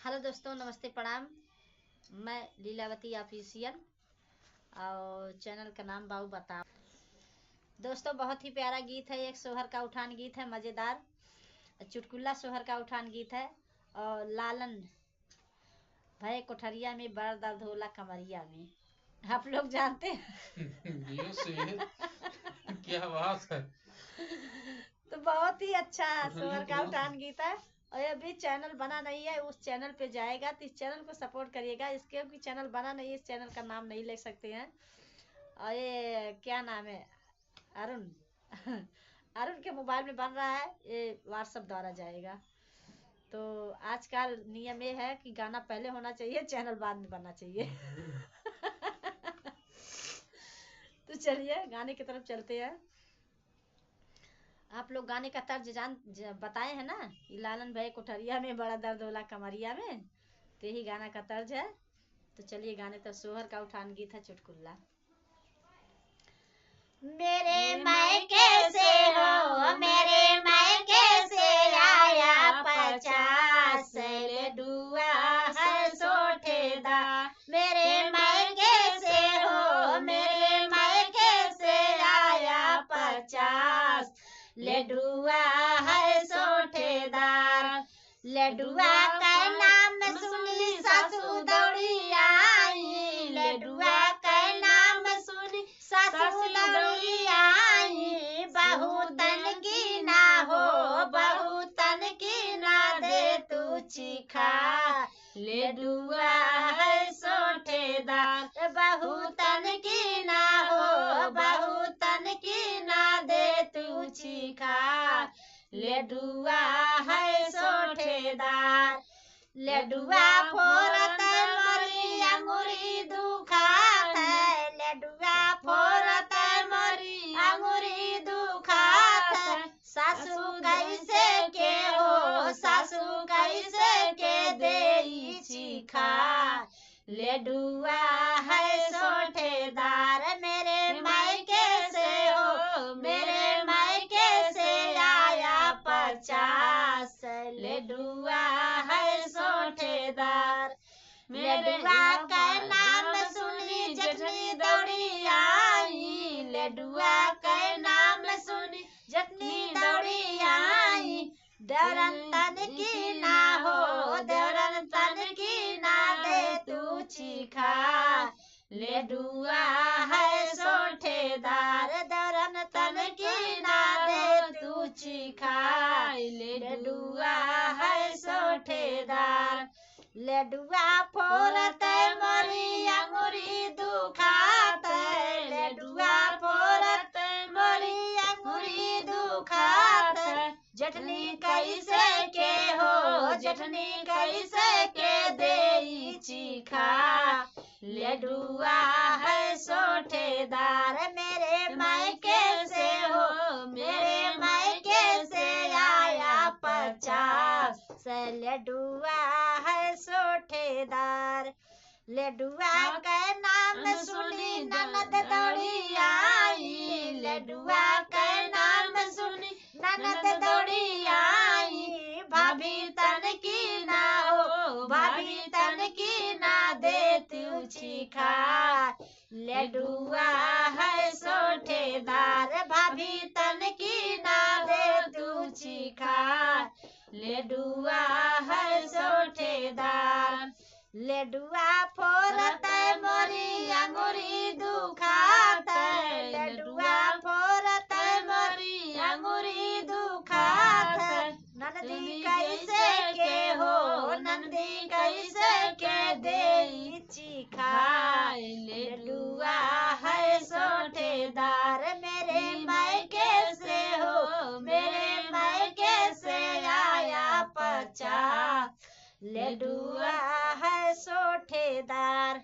Hello दोस्तों, नमस्ते, प्रणाम। मैं लीलावती ऑफिशियल और चैनल का नाम बाबू बताओ। दोस्तों, बहुत ही प्यारा गीत है, एक सोहर का उठान गीत है, मज़ेदार चुटकुला सोहर का उठान गीत है। और लालन भय कोठरिया में बड़ा दर्द होला कमरिया में, आप लोग जानते हैं। क्या बात है। तो बहुत ही अच्छा सोहर का उठान गीत है। और अभी चैनल बना नहीं है, उस चैनल पे जाएगा तो इस चैनल को सपोर्ट करिएगा। इसके भी चैनल बना नहीं है, इस चैनल का नाम नहीं ले सकते हैं। और ये क्या नाम है, अरुण। अरुण के मोबाइल में बन रहा है, ये व्हाट्सएप द्वारा जाएगा। तो आज का नियम ये है कि गाना पहले होना चाहिए, चैनल बाद में बनना चाहिए। तो चलिए गाने की तरफ चलते हैं। आप लोग गाने का तर्ज बताए हैं ना, लालन भाई कोठरिया में बड़ा दर्द होला कमरिया में, तो यही गाना का तर्ज है। तो चलिए गाने तो सोहर का उठान गीत है चुटकुला। मेरे मायके से हो, मेरे मायके से आया 50 लड्डुआ है सोठेदा। मेरे मायके से हो, मेरे मायके से आया 50 लड्डुआ है सोठेदार। लड्डुआ का नाम सुनी सासू दौड़ी आई, लड्डुआ का नाम सुनी सासू दौड़ी आई। बहू तन की ना हो, बहू तन की ना दे तू चिखा, लड्डुआ है सोठेदार। बहू तन की ना हो, बहू तन की ना दे तू चिखा, लड्डुआ है सोठेदार। लड्डुआ फोरत मोरी अंगूरी दुखात है, लड्डुआ फोरत मोरी अंगूरी दुखात है। सासू कैसे के हो, सासू कैसे के देई चिखा, लड्डुआ है सोठेदार। मेरे मायके से हो, मेरे मायके से आया 50 लड्डुआ है सोठेदार। लड्डुआ का नाम सुनी जटनी दौड़ी आई, लड्डुआ का नाम सुनी जटनी दौड़ी आई। देवरन तन की ना हो, देवरन तन की ना दे तू चिखा, लड्डुआ है सोठेदार। देवरन तन की ना दे तू चिखा, लड्डुआ है सोठेदार। लड्डुआ फोरत मोरी अंगूरी दुखात, लड्डुआ फोरत मोरी अंगूरी दुखात। जटनी कैसे के हो, जटनी कैसे के देई चिखा, लड्डुआ है सोठेदार। मेरे मायके से हो, मेरे मायके से आया 50 लड्डुआ है सोठेदार। लड्डुआ का नाम सुनी ननद दौड़ी आई, लड्डुआ का नाम सुनी ननद दौड़ी आई। भाभी तन की ना हो, भाभी तन की ना दे तू चिखा, लड्डुआ है सोठेदार। भाभी तन की ना दे तू चिखा, लड्डुआ है सोठेदार। लड्डुआ फोरत मोरी अंगूरी दुखात, लड्डुआ फोरत मोरी अंगूरी दुखात। नंदी कैसे के हो, नंदी कैसे के देई चिखा, लड्डुआ है सोठेदार। मेरे मायके से हो, मेरे मायके से आया 50 लड्डुआ है सोठेदार।